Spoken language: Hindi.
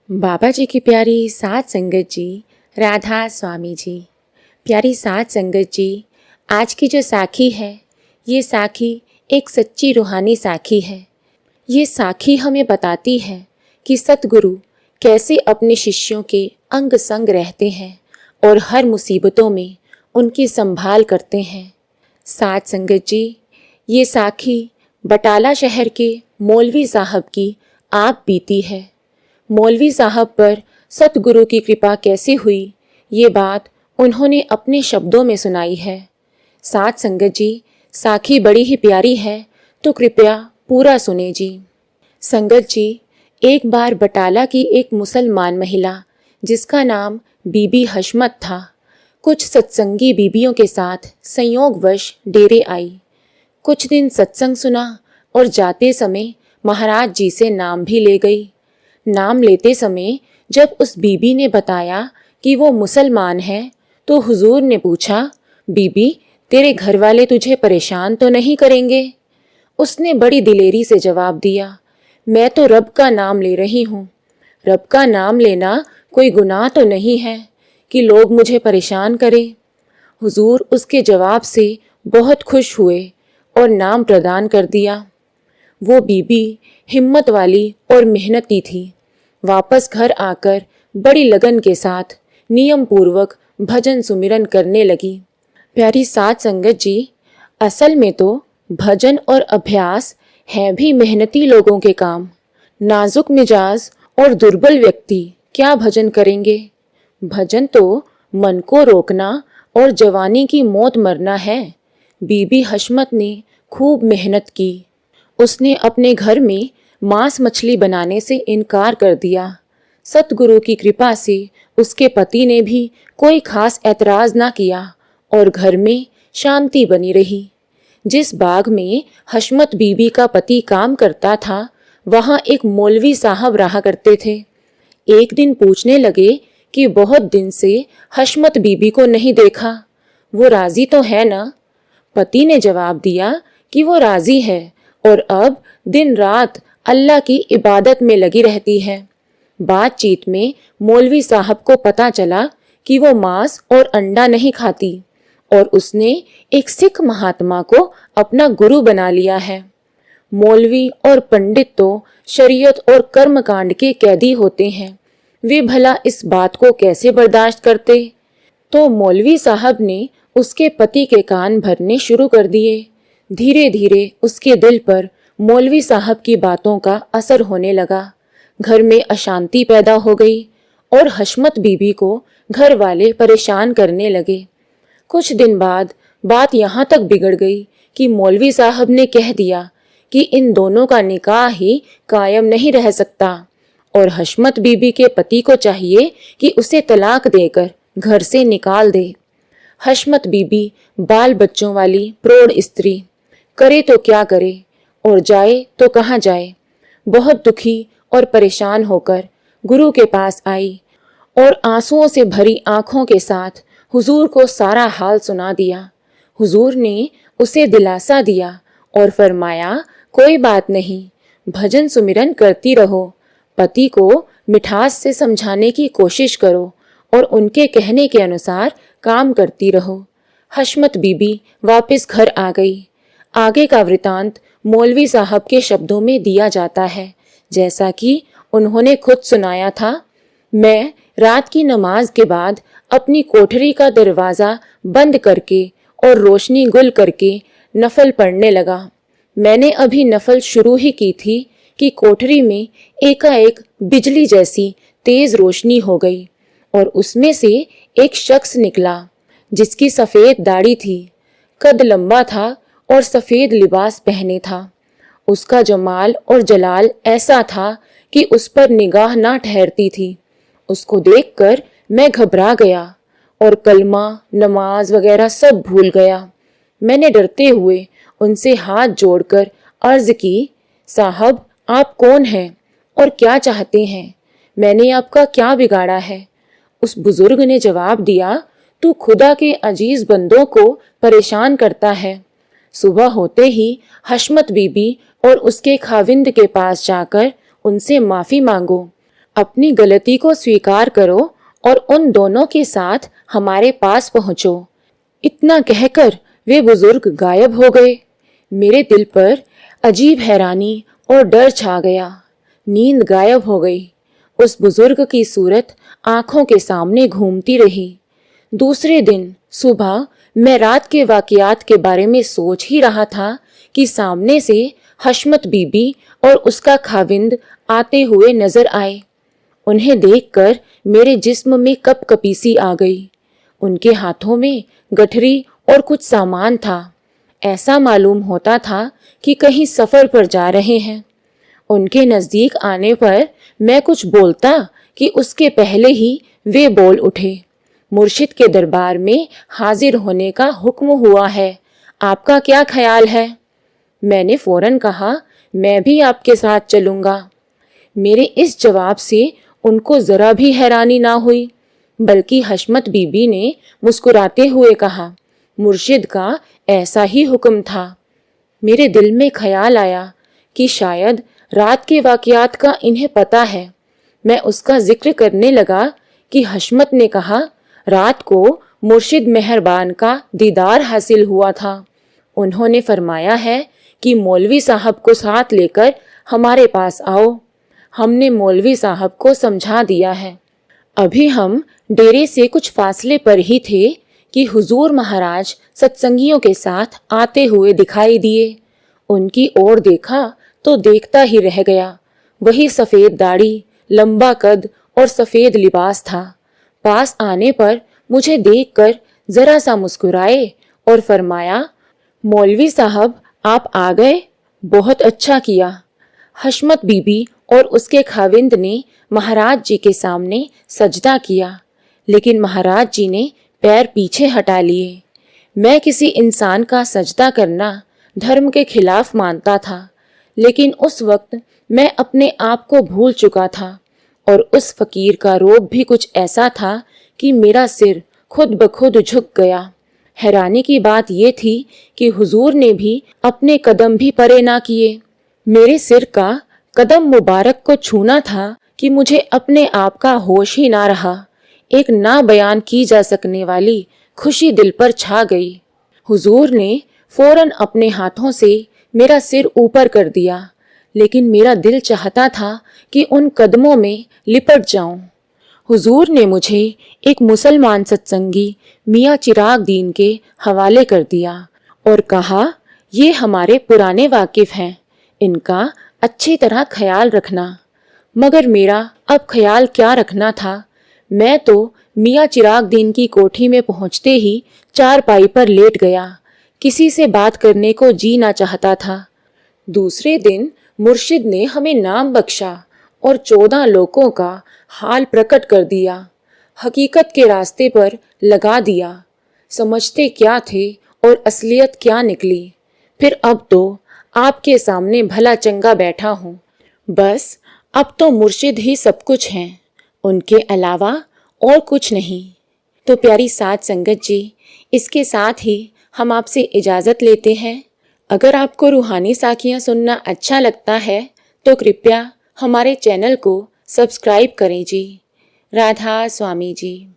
बाबा जी की प्यारी साध संगत जी, राधा स्वामी जी। प्यारी साध संगत जी, आज की जो साखी है, ये साखी एक सच्ची रूहानी साखी है। ये साखी हमें बताती है कि सतगुरु कैसे अपने शिष्यों के अंग संग रहते हैं और हर मुसीबतों में उनकी संभाल करते हैं। साध संगत जी, ये साखी बटाला शहर के मौलवी साहब की आप बीती है। मौलवी साहब पर सतगुरु की कृपा कैसे हुई, ये बात उन्होंने अपने शब्दों में सुनाई है। साध संगत जी, साखी बड़ी ही प्यारी है, तो कृपया पूरा सुने जी। संगत जी, एक बार बटाला की एक मुसलमान महिला जिसका नाम बीबी हशमत था, कुछ सत्संगी बीबियों के साथ संयोगवश डेरे आई। कुछ दिन सत्संग सुना और जाते समय महाराज जी से नाम भी ले गई। नाम लेते समय जब उस बीबी ने बताया कि वो मुसलमान है, तो हुजूर ने पूछा, बीबी तेरे घर वाले तुझे परेशान तो नहीं करेंगे? उसने बड़ी दिलेरी से जवाब दिया, मैं तो रब का नाम ले रही हूँ। रब का नाम लेना कोई गुनाह तो नहीं है कि लोग मुझे परेशान करें। हुजूर उसके जवाब से बहुत खुश हुए और नाम प्रदान कर दिया। वो बीबी हिम्मत वाली और मेहनती थी। वापस घर आकर बड़ी लगन के साथ नियम पूर्वक भजन सुमिरन करने लगी। प्यारी साध संगत जी, असल में तो भजन और अभ्यास है भी मेहनती लोगों के काम। नाजुक मिजाज और दुर्बल व्यक्ति क्या भजन करेंगे? भजन तो मन को रोकना और जवानी की मौत मरना है। बीबी हशमत ने खूब मेहनत की। उसने अपने घर में मांस मछली बनाने से इनकार कर दिया। सतगुरु की कृपा से उसके पति ने भी कोई खास ऐतराज ना किया और घर में शांति बनी रही। जिस बाग में हशमत बीबी का पति काम करता था, वहां एक मौलवी साहब रहा करते थे। एक दिन पूछने लगे कि बहुत दिन से हशमत बीबी को नहीं देखा, वो राजी तो है ना? पति ने जवाब दिया कि वो राजी है और अब दिन रात अल्लाह की इबादत में लगी रहती है। बातचीत में मौलवी साहब को पता चला कि वो मांस और अंडा नहीं खाती और उसने एक सिख महात्मा को अपना गुरु बना लिया है। मौलवी और पंडित तो शरीयत और कर्मकांड के कैदी होते हैं, वे भला इस बात को कैसे बर्दाश्त करते? तो मौलवी साहब ने उसके पति के कान भरने शुरू कर दिए। धीरे धीरे उसके दिल पर मौलवी साहब की बातों का असर होने लगा। घर में अशांति पैदा हो गई और हशमत बीबी को घर वाले परेशान करने लगे। कुछ दिन बाद बात यहाँ तक बिगड़ गई कि मौलवी साहब ने कह दिया कि इन दोनों का निकाह ही कायम नहीं रह सकता और हशमत बीबी के पति को चाहिए कि उसे तलाक देकर घर से निकाल दे। हशमत बीबी बाल बच्चों वाली प्रौढ़ स्त्री, करे तो क्या करे और जाए तो कहाँ जाए। बहुत दुखी और परेशान होकर गुरु के पास आई और आंसुओं से भरी आंखों के साथ हुजूर को सारा हाल सुना दिया। हुजूर ने उसे दिलासा दिया और फरमाया, कोई बात नहीं, भजन सुमिरन करती रहो, पति को मिठास से समझाने की कोशिश करो और उनके कहने के अनुसार काम करती रहो। हशमत बीबी वापस घर आ गई। आगे का वृतांत मौलवी साहब के शब्दों में दिया जाता है, जैसा कि उन्होंने खुद सुनाया था। मैं रात की नमाज के बाद अपनी कोठरी का दरवाज़ा बंद करके और रोशनी गुल करके नफल पढ़ने लगा। मैंने अभी नफल शुरू ही की थी कि कोठरी में एकाएक बिजली जैसी तेज रोशनी हो गई और उसमें से एक शख्स निकला जिसकी सफ़ेद दाढ़ी थी, कद लंबा था और सफ़ेद लिबास पहने था। उसका जमाल और जलाल ऐसा था कि उस पर निगाह ना ठहरती थी। उसको देखकर मैं घबरा गया और कलमा, नमाज वगैरह सब भूल गया। मैंने डरते हुए उनसे हाथ जोड़कर अर्ज की, साहब आप कौन हैं और क्या चाहते हैं? मैंने आपका क्या बिगाड़ा है? उस बुजुर्ग ने जवाब दिया, तू खुदा के अजीज बंदों को परेशान करता है। सुबह होते ही हशमत बीबी और उसके खाविंद के पास जाकर उनसे माफी मांगो। अपनी गलती को स्वीकार करो और उन दोनों के साथ हमारे पास पहुंचो। इतना कहकर वे बुजुर्ग गायब हो गए। मेरे दिल पर अजीब हैरानी और डर छा गया। नींद गायब हो गई। उस बुजुर्ग की सूरत आंखों के सामने घूमती रही। दूसरे दिन सुबह मैं रात के वाकयात के बारे में सोच ही रहा था कि सामने से हशमत बीबी और उसका खाविंद आते हुए नजर आए। उन्हें देखकर मेरे जिस्म में कपकपी सी आ गई। उनके हाथों में गठरी और कुछ सामान था। ऐसा मालूम होता था कि कहीं सफर पर जा रहे हैं। उनके नजदीक आने पर मैं कुछ बोलता कि उसके पहले ही वे बोल उठे, मुर्शिद के दरबार में हाजिर होने का हुक्म हुआ है, आपका क्या ख्याल है? मैंने फौरन कहा, मैं भी आपके साथ चलूंगा। मेरे इस जवाब से उनको जरा भी हैरानी ना हुई, बल्कि हशमत बीबी ने मुस्कुराते हुए कहा, मुर्शिद का ऐसा ही हुक्म था। मेरे दिल में ख्याल आया कि शायद रात के वाकयात का इन्हें पता है। मैं उसका जिक्र करने लगा कि हशमत ने कहा, रात को मुर्शिद मेहरबान का दीदार हासिल हुआ था। उन्होंने फरमाया है कि मौलवी साहब को साथ लेकर हमारे पास आओ। हमने मौलवी साहब को समझा दिया है। अभी हम डेरे से कुछ फासले पर ही थे कि हुजूर महाराज सत्संगियों के साथ आते हुए दिखाई दिए। उनकी ओर देखा तो देखता ही रह गया। वही सफेद दाढ़ी, लंबा कद और सफेद लिबास था। पास आने पर मुझे देखकर जरा सा मुस्कुराए और फरमाया, मौलवी साहब आप आ गए, बहुत अच्छा किया। हशमत बीबी और उसके खाविंद ने महाराज जी के सामने सजदा किया, लेकिन महाराज जी ने पैर पीछे हटा लिए। मैं किसी इंसान का सजदा करना धर्म के खिलाफ मानता था, लेकिन उस वक्त मैं अपने आप को भूल चुका था और उस फकीर का रोब भी कुछ ऐसा था कि मेरा सिर खुद ब खुद झुक गया। हैरानी की बात यह थी कि हुजूर ने भी अपने कदम भी परे ना किए। मेरे सिर का कदम मुबारक को छूना था कि मुझे अपने आप का होश ही ना रहा। एक ना बयान की जा सकने वाली खुशी दिल पर छा गई। हुजूर ने फौरन अपने हाथों से मेरा सिर ऊपर कर दिया, लेकिन मेरा दिल चाहता था कि उन कदमों में लिपट जाऊं। हुजूर ने मुझे एक मुसलमान सत्संगी मियाँ चिराग दीन के हवाले कर दिया और कहा, ये हमारे पुराने वाकिफ हैं, इनका अच्छी तरह ख्याल रखना। मगर मेरा अब ख्याल क्या रखना था। मैं तो मियाँ चिराग दीन की कोठी में पहुंचते ही चारपाई पर लेट गया। किसी से बात करने को जी ना चाहता था। दूसरे दिन मुर्शिद ने हमें नाम बख्शा और 14 लोगों का हाल प्रकट कर दिया, हकीकत के रास्ते पर लगा दिया। समझते क्या थे और असलियत क्या निकली। फिर अब तो आपके सामने भला चंगा बैठा हूँ। बस अब तो मुर्शिद ही सब कुछ हैं, उनके अलावा और कुछ नहीं। तो प्यारी साध संगत जी, इसके साथ ही हम आपसे इजाज़त लेते हैं। अगर आपको रूहानी साखियाँ सुनना अच्छा लगता है तो कृपया हमारे चैनल को सब्सक्राइब करें जी। राधा स्वामी जी।